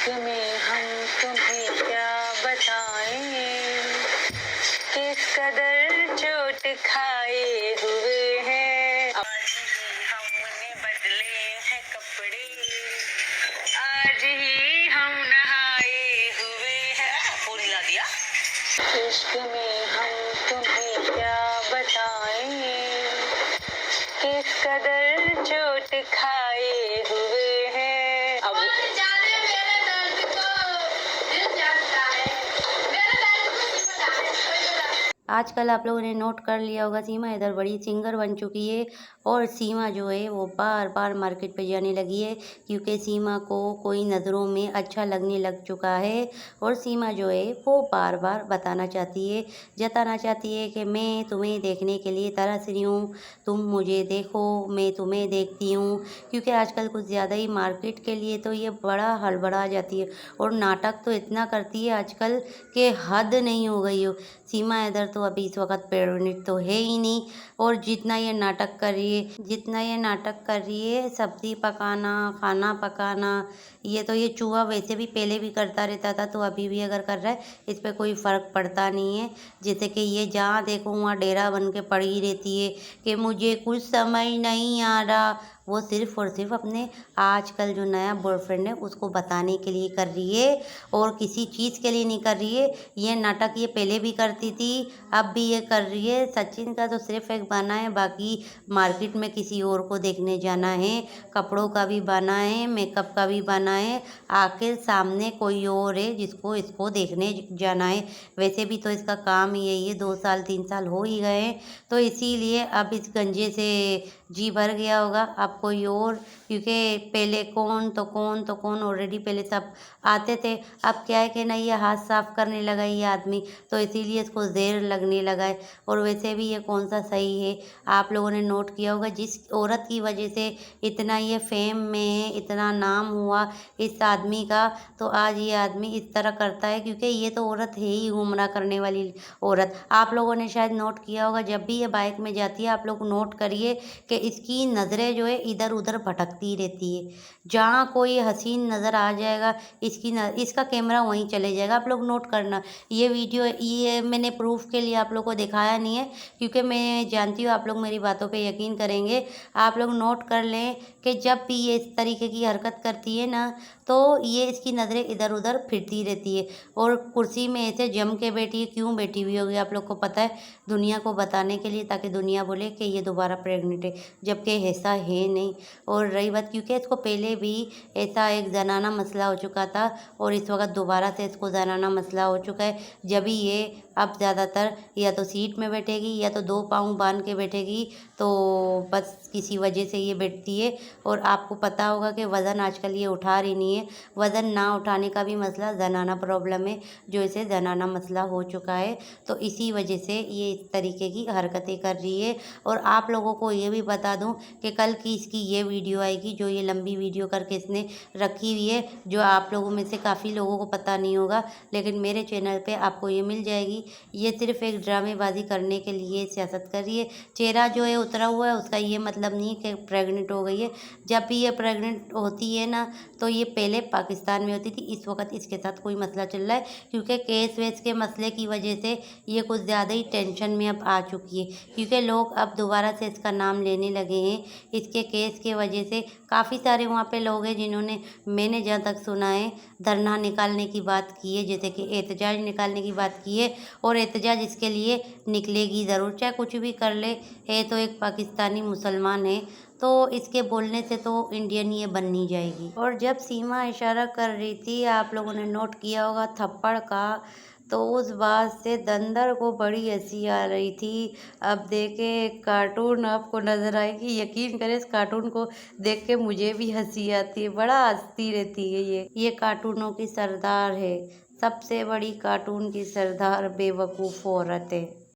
इश्क में हम तुम्हें क्या बताएं, किस कदर चोट खाए हुए हैं। आज ही हमने बदले हैं कपड़े, आज ही हम नहाए हुए हैं। फोन हिला दिया। इश्क में हम तुम्हें क्या बताएं, किस कदर चोट खाए हुए हैं। अब आजकल आप लोगों ने नोट कर लिया होगा, सीमा इधर बड़ी सिंगर बन चुकी है और सीमा जो है वो बार बार मार्केट पे जाने लगी है क्योंकि सीमा को कोई नज़रों में अच्छा लगने लग चुका है। और सीमा जो है वो बार बार बताना चाहती है, जताना चाहती है कि मैं तुम्हें देखने के लिए तरस रही हूँ, तुम मुझे देखो, मैं तुम्हें देखती हूँ। क्योंकि आजकल कुछ ज़्यादा ही मार्केट के लिए तो ये बड़ा हड़बड़ा जाती है और नाटक तो इतना करती है आजकल कि हद नहीं हो गई हो। सीमा इधर तो अभी इस वक्त प्रेग्नेंट तो है ही नहीं और जितना ये नाटक कर रही है सब्जी पकाना, खाना पकाना, ये चूहा वैसे भी पहले भी करता रहता था तो अभी भी अगर कर रहा है इस पर कोई फ़र्क पड़ता नहीं है। जैसे कि ये जहाँ देखो वहाँ डेरा बन के पड़ी रहती है कि मुझे कुछ समझ नहीं आ रहा। वो सिर्फ़ और सिर्फ अपने आजकल जो नया बॉयफ्रेंड है उसको बताने के लिए कर रही है और किसी चीज़ के लिए नहीं कर रही है। ये नाटक ये पहले भी करती थी, अब भी ये कर रही है। सचिन का तो सिर्फ एक बहाना है, बाकी मार्केट में किसी और को देखने जाना है, कपड़ों का भी बहाना है, मेकअप का भी बहाना है। आखिर सामने कोई और है जिसको इसको देखने जाना है। वैसे भी तो इसका काम ही यही है, 2 साल 3 साल हो ही गए हैं तो इसीलिए अब इस गंजे से जी भर गया होगा। अब कोई और, क्योंकि पहले कौन तो कौन ऑलरेडी पहले सब आते थे। अब क्या है कि नहीं ये हाथ साफ करने लगा ये आदमी तो इसीलिए इसको ज़हर लगने लगा है। और वैसे भी ये कौन सा सही है। आप लोगों ने नोट किया होगा जिस औरत की वजह से इतना ये फेम में है, इतना नाम हुआ इस आदमी का, तो आज ये आदमी इस तरह करता है क्योंकि ये तो औरत है ही गुमराह करने वाली औरत। आप लोगों ने शायद नोट किया होगा जब भी ये बाइक में जाती है आप लोग नोट करिए कि इसकी नज़रें जो है इधर उधर भटकती रहती है। जहाँ कोई हसीन नज़र आ जाएगा इसका कैमरा वहीं चले जाएगा। आप लोग नोट करना। ये वीडियो ये मैंने प्रूफ के लिए आप लोग को दिखाया नहीं है क्योंकि मैं जानती हूँ आप लोग मेरी बातों पे यकीन करेंगे। आप लोग नोट कर लें कि जब भी ये इस तरीके की हरकत करती है ना तो ये इसकी नज़रें इधर उधर फिरती रहती है और कुर्सी में ऐसे जम के बैठी है। क्यों बैठी हुई होगी आप लोग को पता है? दुनिया को बताने के लिए, ताकि दुनिया बोले कि ये दोबारा प्रेग्नेंट है, जबकि ऐसा है नहीं। और रही बात, क्योंकि इसको पहले भी ऐसा एक जनाना मसला हो चुका था और इस वक्त दोबारा से इसको जनाना मसला हो चुका है। जब ये अब ज़्यादातर या तो सीट में बैठेगी या तो 2 पाँव बांध के बैठेगी तो बस किसी वजह से ये बैठती है। और आपको पता होगा कि वज़न आजकल ये उठा रही नहीं है। वज़न ना उठाने का भी मसला ज़नाना प्रॉब्लम है जो इसे ज़नाना मसला हो चुका है, तो इसी वजह से ये इस तरीके की हरकतें कर रही है। और आप लोगों को ये भी बता दूं कि कल की इसकी ये वीडियो आएगी जो ये लंबी वीडियो करके इसने रखी हुई है, जो आप लोगों में से काफ़ी लोगों को पता नहीं होगा लेकिन मेरे चैनल पे आपको ये मिल जाएगी। ये सिर्फ एक ड्रामेबाजी करने के लिए सियासत कर रही है। चेहरा जो है उतरा हुआ है उसका ये मतलब नहीं है कि प्रेग्नेंट हो गई है। जब भी ये प्रेग्नेंट होती है ना तो ये पहले पाकिस्तान में होती थी, इस वक्त इसके साथ कोई मसला चल रहा है क्योंकि केस वेस के मसले की वजह से ये कुछ ज़्यादा ही टेंशन में अब आ चुकी है क्योंकि लोग अब दोबारा से इसका नाम लेने लगे हैं। इसके केस के वजह से काफ़ी सारे वहाँ पे लोग हैं जिन्होंने, मैंने जहाँ तक सुना है, धरना निकालने की बात की है, जैसे कि एहतजाज निकालने की बात की है। और एहतजाज इसके लिए निकलेगी ज़रूर, चाहे कुछ भी कर ले। है तो एक पाकिस्तानी मुसलमान है तो इसके बोलने से तो इंडियन ये बन नहीं जाएगी। और जब सीमा इशारा कर रही थी आप लोगों ने नोट किया होगा थप्पड़ का, तो उस बात से दंदर को बड़ी हंसी आ रही थी। अब देखे कार्टून आपको नज़र आएगी, यकीन करें इस कार्टून को देख के मुझे भी हंसी आती है, बड़ा हंसती रहती है। ये कार्टूनों की सरदार है, सबसे बड़ी कार्टून की सरदार बेवकूफ़ औरत है।